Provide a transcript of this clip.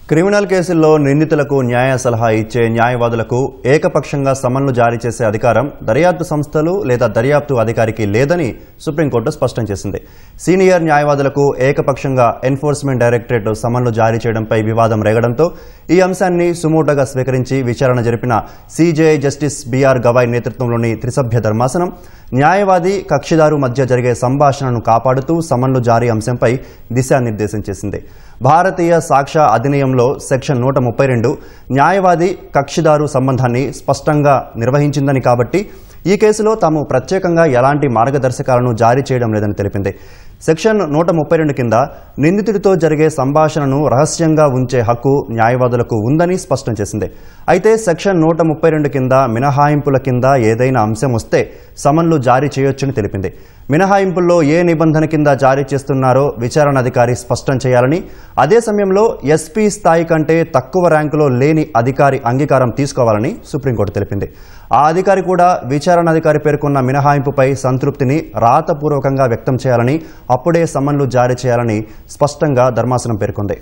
Criminal కేసుల్లో నిందితులకు న్యాయ సలహా ఇచ్చే న్యాయవాదులకు ఏకపక్షంగా సమన్లు జారీ చేసే అధికారం దర్యాప్తు సంస్థలు లేదా దర్యాప్తు అధికారికి లేదని సుప్రీంకోర్టు స్పష్టం చేసింది. సీనియర్ న్యాయవాదులకు ఏకపక్షంగా ఎన్ఫోర్స్మెంట్ డైరెక్టరేట్ సమన్లు జారీ చేయడంపై వివాదం రేగడంతో ఈ అంశాన్ని సుమోటోగా స్వీకరించి విచారణ జరిపిన సీజేఐ జస్టిస్ బీఆర్ గవాయ్ నేతృత్వంలోని త్రిసభ్య ధర్మాసనం న్యాయవాది కక్షిదారు మధ్య జరిగే సంభాషణను కాపాడుతూ సమన్లు జారీ అంశంపై దిశానిర్దేశం చేసింది. భారతీయ సాక్ష్య అధినియంలో సెక్షన్ 132 న్యాయవాది కక్షిదారు సంబంధాన్ని స్పష్టంగా నిర్వహించిందని కాబట్టి ఈ కేసులో తాము ప్రత్యేకంగా ఎలాంటి మార్గదర్శకాలను జారీ చేయడం లేదని తెలిపింది. సెక్షన్ 132 కింద నిందితుడితో జరిగే సంభాషణను రహస్యంగా ఉంచే హక్కు న్యాయవాదులకు ఉందని స్పష్టం చేసింది. అయితే సెక్షన్ 132 కింద మినహాయింపుల కింద ఏదైనా అంశం వస్తే సమన్లు జారీ చేయొచ్చని తెలిపింది. మినహాయింపుల్లో ఏ నిబంధన కింద జారీ చేస్తున్నారో విచారణాధికారి స్పష్టం చేయాలని, అదే సమయంలో ఎస్పీ స్థాయి కంటే తక్కువ ర్యాంకులో లేని అధికారి అంగీకారం తీసుకోవాలని సుప్రీంకోర్టు తెలిపింది. ఆ అధికారి కూడా విచారణాధికారి పేర్కొన్న మినహాయింపుపై సంతృప్తిని రాతపూర్వకంగా వ్యక్తం చేయాలని, అప్పుడే సమన్లు జారీ చేయాలని స్పష్టంగా ధర్మాసనం పేర్కొంది.